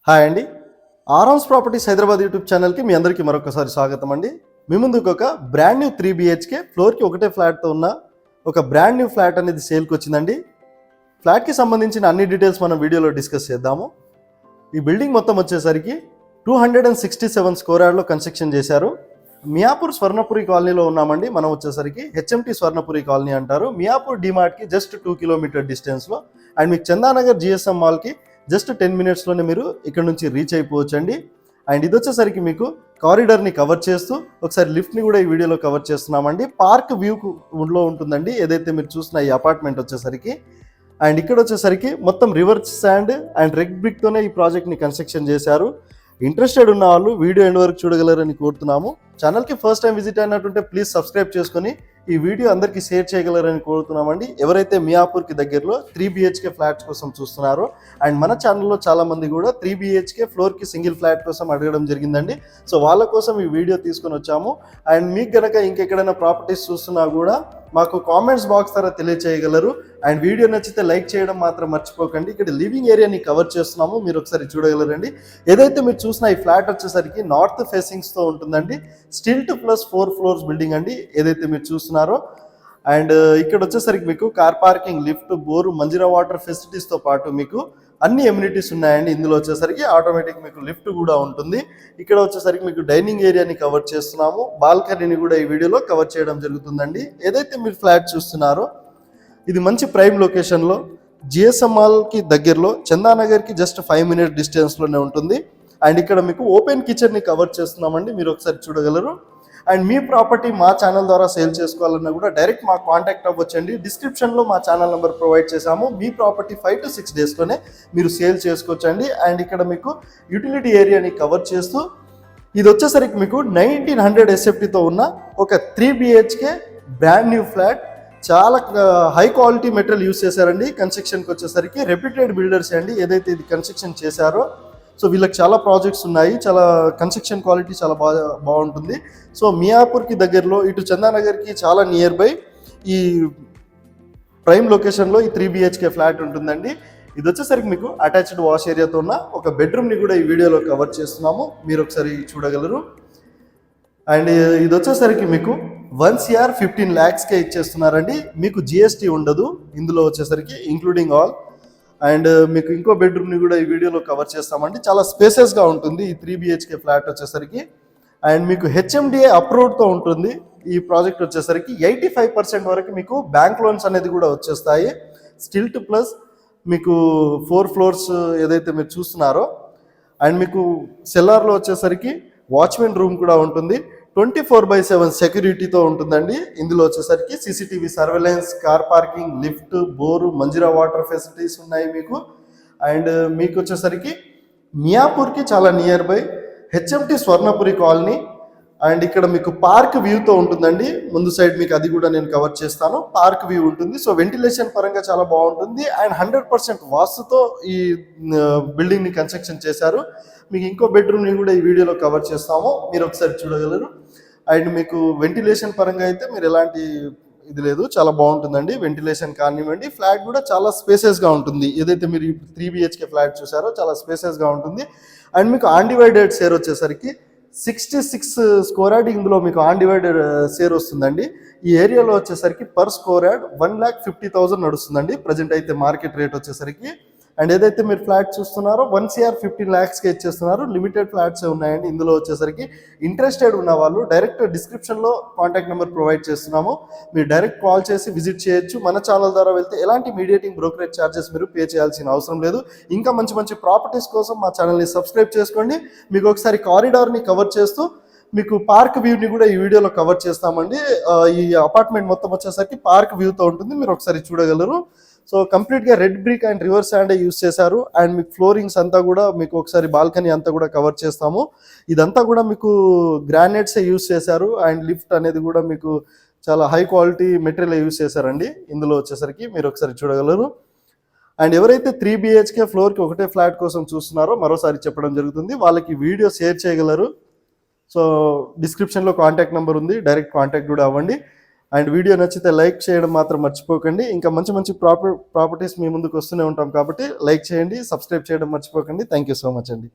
Hi అండి. ఆరామ్స్ properties Hyderabad YouTube ఛానల్కి మీ అందరికీ మరొకసారి స్వాగతం అండి. మీ ముందుకు ఒక బ్రాండ్ న్యూ 3 BHK ఫ్లోర్కి ఒకటే ఫ్లాట్తో ఉన్న ఒక బ్రాండ్ న్యూ ఫ్లాట్ అనేది సేల్కి వచ్చిందండి. ఫ్లాట్కి సంబంధించిన అన్ని డీటెయిల్స్ మనం వీడియోలో డిస్కస్ చేద్దాము. ఈ బిల్డింగ్ మొత్తం వచ్చేసరికి 267 స్క్వేర్ యార్డ్లో కన్స్ట్రక్షన్ చేశారు. మియాపూర్ స్వర్ణపురి కాలనీలో ఉన్నామండి. మనం వచ్చేసరికి హెచ్ఎంటీ స్వర్ణపురి కాలనీ అంటారు. మియాపూర్ డిమార్ట్కి జస్ట్ 2 కిలోమీటర్ డిస్టెన్స్లో అండ్ మీకు చందానగర్ జిఎస్ఎం మాల్కి జస్ట్ 10 మినిట్స్లోనే మీరు ఇక్కడ నుంచి రీచ్ అయిపోవచ్చు అండి. అండ్ ఇది వచ్చేసరికి మీకు కారిడార్ని కవర్ చేస్తూ ఒకసారి లిఫ్ట్ని కూడా ఈ వీడియోలో కవర్ చేస్తున్నామండి. పార్క్ వ్యూలో ఉంటుందండి ఏదైతే మీరు చూసిన ఈ అపార్ట్మెంట్ వచ్చేసరికి. అండ్ ఇక్కడ వచ్చేసరికి మొత్తం రివర్ శాండ్ అండ్ రెడ్ బ్రిక్తోనే ఈ ప్రాజెక్ట్ని కన్స్ట్రక్షన్ చేశారు. ఇంట్రెస్టెడ్ ఉన్న వాళ్ళు వీడియో ఎండ్ వరకు చూడగలరని కోరుతున్నాము. ఛానల్కి ఫస్ట్ టైం విజిట్ అయినట్టుంటే ప్లీజ్ సబ్స్క్రైబ్ చేసుకొని ఈ వీడియో అందరికీ షేర్ చేయగలరని కోరుతున్నామండి. ఎవరైతే మియాపూర్కి దగ్గరలో 3 BHK ఫ్లాట్స్ కోసం చూస్తున్నారో అండ్ మన ఛానల్లో చాలామంది కూడా 3 BHK ఫ్లోర్కి సింగిల్ ఫ్లాట్ కోసం అడగడం జరిగిందండి. సో వాళ్ళ కోసం ఈ వీడియో తీసుకొని వచ్చాము. అండ్ మీకు కనుక ఇంకెక్కడైనా ప్రాపర్టీస్ చూస్తున్నా కూడా మాకు కామెంట్స్ బాక్స్ ద్వారా తెలియచేయగలరు. అండ్ వీడియో నచ్చితే లైక్ చేయడం మాత్రం మర్చిపోకండి. ఇక్కడ లివింగ్ ఏరియాని కవర్ చేస్తున్నాము, మీరు ఒకసారి చూడగలరండి. ఏదైతే మీరు చూసిన ఈ ఫ్లాట్ వచ్చేసరికి నార్త్ ఫేసింగ్స్తో ఉంటుందండి. స్టిల్ట్ ప్లస్ 4 ఫ్లోర్స్ బిల్డింగ్ అండి ఏదైతే మీరు చూస్తున్నారో. అండ్ ఇక్కడ వచ్చేసరికి మీకు car parking, lift, bore, Manjira water ఫెసిలిటీస్తో పాటు మీకు అన్ని ఎమ్యూనిటీస్ ఉన్నాయండి. ఇందులో వచ్చేసరికి ఆటోమేటిక్ మీకు లిఫ్ట్ కూడా ఉంటుంది. ఇక్కడ వచ్చేసరికి మీకు డైనింగ్ ఏరియాని కవర్ చేస్తున్నాము. బాల్కనీని కూడా ఈ వీడియోలో కవర్ చేయడం జరుగుతుందండి. ఏదైతే మీరు ఫ్లాట్ చూస్తున్నారో ఇది మంచి ప్రైమ్ లొకేషన్లో జిఎస్ఎం మాల్కి దగ్గరలో చందానగర్కి జస్ట్ 5 మినిట్ డిస్టెన్స్లోనే ఉంటుంది. అండ్ ఇక్కడ మీకు ఓపెన్ కిచెన్ని కవర్ చేస్తున్నామండి, మీరు ఒకసారి చూడగలరు. అండ్ మీ ప్రాపర్టీ మా ఛానల్ ద్వారా సేల్ చేసుకోవాలన్నా కూడా డైరెక్ట్ మా కాంటాక్ట్ అవ్వచ్చండి. డిస్క్రిప్షన్లో మా ఛానల్ నెంబర్ ప్రొవైడ్ చేశాము. మీ ప్రాపర్టీ 5 to 6 డేస్లోనే మీరు సేల్ చేసుకోవచ్చండి. అండ్ ఇక్కడ మీకు యూటిలిటీ ఏరియాని కవర్ చేస్తూ ఇది వచ్చేసరికి మీకు 1900 SFTతో ఉన్న ఒక 3 BHK బ్రాండ్ న్యూ ఫ్లాట్. చాలా హై క్వాలిటీ మెటీరియల్ యూస్ చేశారండి. కన్స్ట్రక్షన్కి వచ్చేసరికి రెప్యూటెడ్ బిల్డర్స్ అండి ఏదైతే ఇది కన్స్ట్రక్షన్ చేశారో. సో వీళ్ళకి చాలా ప్రాజెక్ట్స్ ఉన్నాయి, చాలా కన్స్ట్రక్షన్ క్వాలిటీ చాలా బాగుంటుంది. సో మియాపూర్కి దగ్గరలో ఇటు చందానగర్కి చాలా నియర్ బై ఈ ప్రైమ్ లొకేషన్లో ఈ 3 BHK ఫ్లాట్ ఉంటుందండి. ఇది వచ్చేసరికి మీకు అటాచ్డ్ వాష్ ఏరియాతో ఉన్న ఒక బెడ్రూమ్ని కూడా ఈ వీడియోలో కవర్ చేస్తున్నాము, మీరు ఒకసారి చూడగలరు. అండ్ ఇది వచ్చేసరికి మీకు 1 CR 15 lakhsకే ఇచ్చేస్తున్నారండి. మీకు GST ఉండదు ఇందులో వచ్చేసరికి ఇంక్లూడింగ్ ఆల్. అండ్ మీకు ఇంకో బెడ్రూమ్ని కూడా ఈ వీడియోలో కవర్ చేస్తామండి. చాలా స్పేసెస్గా ఉంటుంది ఈ 3 BHK ఫ్లాట్ వచ్చేసరికి. అండ్ మీకు HMDA అప్రూవ్డ్తో ఉంటుంది ఈ ప్రాజెక్ట్ వచ్చేసరికి. 85% వరకు మీకు బ్యాంక్ లోన్స్ అనేది కూడా వచ్చేస్తాయి. స్టిల్ట్ ప్లస్ మీకు 4 ఫ్లోర్స్ ఏదైతే మీరు చూస్తున్నారో. అండ్ మీకు సెల్లార్లో వచ్చేసరికి వాచ్మెన్ రూమ్ కూడా ఉంటుంది. 24/7 సెక్యూరిటీతో ఉంటుందండి. ఇందులో వచ్చేసరికి CCTV surveillance, car parking, lift, bore, Manjira water facilities ఉన్నాయి మీకు. అండ్ మీకు వచ్చేసరికి మియాపూర్కి చాలా near by HMT Swarnapuri colony. And ఇక్కడ మీకు పార్క్ వ్యూతో ఉంటుందండి. ముందు సైడ్ మీకు అది కూడా నేను కవర్ చేస్తాను. పార్క్ వ్యూ ఉంటుంది. సో వెంటిలేషన్ పరంగా చాలా బాగుంటుంది. అండ్ 100% వాస్తుతో ఈ బిల్డింగ్ని కన్స్ట్రక్షన్ చేశారు. మీకు ఇంకో బెడ్రూమ్ని కూడా ఈ వీడియోలో కవర్ చేస్తాము, మీరు ఒకసారి చూడగలరు. అండ్ మీకు వెంటిలేషన్ పరంగా అయితే మీరు ఎలాంటి ఇది లేదు, చాలా బాగుంటుందండి. వెంటిలేషన్ కానివ్వండి, ఫ్లాట్ కూడా చాలా స్పేసెస్గా ఉంటుంది. ఏదైతే మీరు 3 BHK ఫ్లాట్ చూసారో చాలా స్పేసెస్గా ఉంటుంది. అండ్ మీకు అన్డివైడెడ్ షేర్ వచ్చేసరికి 66 స్క్వేర్ యార్డ్ ఇందులో మీకు అన్డివైడెడ్ షేర్ వస్తుందండి. ఈ ఏరియాలో వచ్చేసరికి పర్ స్క్వేర్ యార్డ్ 1,50,000 నడుస్తుందండి ప్రజెంట్ అయితే మార్కెట్ రేట్ వచ్చేసరికి. అండ్ ఏదైతే మీరు ఫ్లాట్ చూస్తున్నారో 1 CR 15 lakhsకే ఇచ్చేస్తున్నారు. లిమిటెడ్ ఫ్లాట్సే ఉన్నాయండి ఇందులో వచ్చేసరికి. ఇంట్రెస్టెడ్ ఉన్న వాళ్ళు డైరెక్ట్ డిస్క్రిప్షన్లో కాంటాక్ట్ నెంబర్ ప్రొవైడ్ చేస్తున్నాము, మీరు డైరెక్ట్ కాల్ చేసి విజిట్ చేయొచ్చు. మన ఛానల్ ద్వారా వెళ్తే ఎలాంటి మీడియేటింగ్ బ్రోకరేజ్ ఛార్జెస్ మీరు పే చేయాల్సిన అవసరం లేదు. ఇంకా మంచి మంచి ప్రాపర్టీస్ కోసం మా ఛానల్ని సబ్స్క్రైబ్ చేసుకోండి. మీకు ఒకసారి కారిడార్ని కవర్ చేస్తూ మీకు పార్క్ వ్యూని కూడా ఈ వీడియోలో కవర్ చేస్తామండి. ఈ అపార్ట్మెంట్ మొత్తం వచ్చేసరికి పార్క్ వ్యూతో ఉంటుంది, మీరు ఒకసారి చూడగలరు. సో కంప్లీట్గా రెడ్ బ్రిక్ అండ్ రివర్ శాండే యూస్ చేశారు. అండ్ మీకు ఫ్లోరింగ్స్ అంతా కూడా మీకు ఒకసారి బాల్కనీ అంతా కూడా కవర్ చేస్తాము. ఇదంతా కూడా మీకు గ్రానైట్సే యూస్ చేశారు. అండ్ లిఫ్ట్ అనేది కూడా మీకు చాలా హై క్వాలిటీ మెటీరియల్ యూస్ చేశారండి ఇందులో వచ్చేసరికి, మీరు ఒకసారి చూడగలరు. అండ్ ఎవరైతే 3 BHK ఫ్లోర్కి ఒకటే ఫ్లాట్ కోసం చూస్తున్నారో మరోసారి చెప్పడం జరుగుతుంది, వాళ్ళకి వీడియో షేర్ చేయగలరు. సో డిస్క్రిప్షన్లో కాంటాక్ట్ నెంబర్ ఉంది, డైరెక్ట్ కాంటాక్ట్ కూడా అవ్వండి. అండ్ వీడియో నచ్చితే లైక్ చేయడం మాత్రం మర్చిపోకండి. ఇంకా మంచి మంచి ప్రాపర్టీస్ మీ ముందుకు వస్తూనే ఉంటాం కాబట్టి లైక్ చేయండి, సబ్స్క్రైబ్ చేయడం మర్చిపోకండి. థ్యాంక్ యూ సో మచ్ అండి.